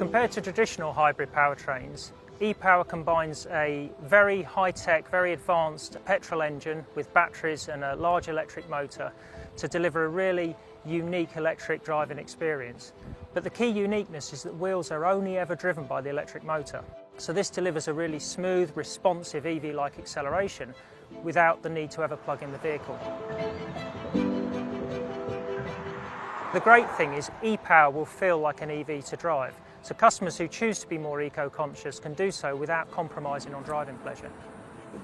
compared to traditional hybrid powertrains, e-Power combines a very high-tech, very advanced petrol engine with batteries and a large electric motor to deliver a really unique electric driving experience. But the key uniqueness is that wheels are only ever driven by the electric motor. So this delivers a really smooth, responsive EV-like acceleration without the need to ever plug in the vehicle. The great thing is e-Power will feel like an EV to drive, so customers who choose to be more eco-conscious can do so without compromising on driving pleasure.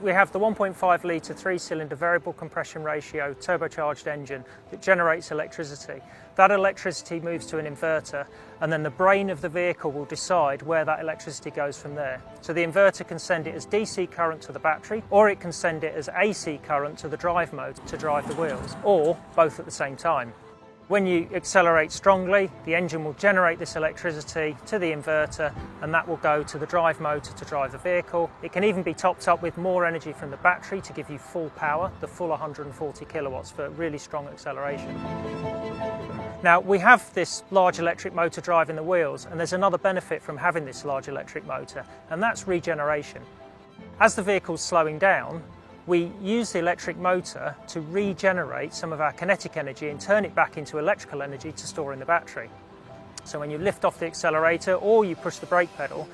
We have the 1.5 litre 3-cylinder variable compression ratio turbocharged engine that generates electricity. That electricity moves to an inverter, and then the brain of the vehicle will decide where that electricity goes from there. So the inverter can send it as DC current to the battery, or it can send it as AC current to the drive mode to drive the wheels, or both at the same time. When you accelerate strongly, the engine will generate this electricity to the inverter, and that will go to the drive motor to drive the vehicle. It can even be topped up with more energy from the battery to give you full power, the full 140 kilowatts for really strong acceleration. Now, we have this large electric motor driving the wheels, and there's another benefit from having this large electric motor, and that's regeneration. As the vehicle's slowing down, we use the electric motor to regenerate some of our kinetic energy and turn it back into electrical energy to store in the battery. So when you lift off the accelerator or you push the brake pedal,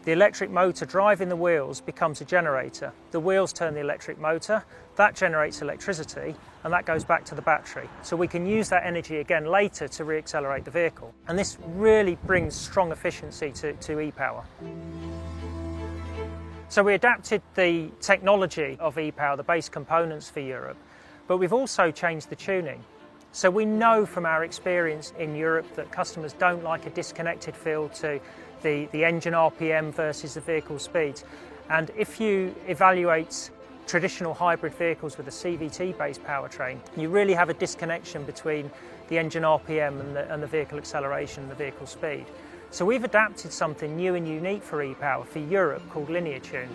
the electric motor driving the wheels becomes a generator. The wheels turn the electric motor, that generates electricity, and that goes back to the battery. So we can use that energy again later to re-accelerate the vehicle. And this really brings strong efficiency to e-Power. So we adapted the technology of e-Power, the base components for Europe, but we've also changed the tuning. So we know from our experience in Europe that customers don't like a disconnected feel to the engine RPM versus the vehicle speeds. And if you evaluate traditional hybrid vehicles with a CVT-based powertrain, you really have a disconnection between the engine RPM and the vehicle acceleration and the vehicle speed. So we've adapted something new and unique for e-Power for Europe called Linear Tune.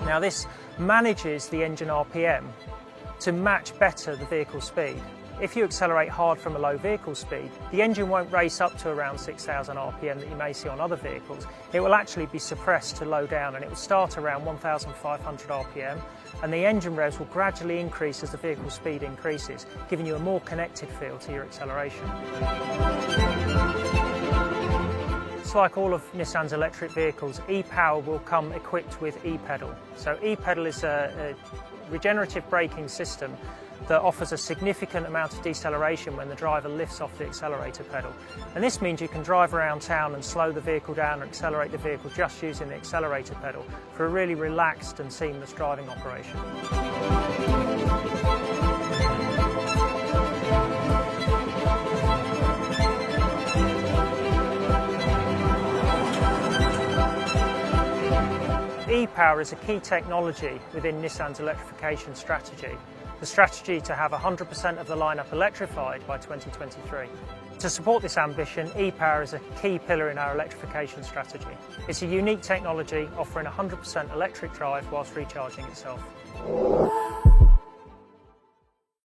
Now this manages the engine RPM to match better the vehicle speed. If you accelerate hard from a low vehicle speed, the engine won't race up to around 6,000 RPM that you may see on other vehicles. It will actually be suppressed to low down, and it will start around 1,500 RPM, and the engine revs will gradually increase as the vehicle speed increases, giving you a more connected feel to your acceleration. It's like all of Nissan's electric vehicles, e-Power will come equipped with e-pedal. So e-pedal is a regenerative braking system that offers a significant amount of deceleration when the driver lifts off the accelerator pedal. And this means you can drive around town and slow the vehicle down and accelerate the vehicle just using the accelerator pedal for a really relaxed and seamless driving operation. e-Power is a key technology within Nissan's electrification strategy. The strategy to have 100% of the lineup electrified by 2023. To support this ambition, e-Power is a key pillar in our electrification strategy. It's a unique technology offering 100% electric drive whilst recharging itself.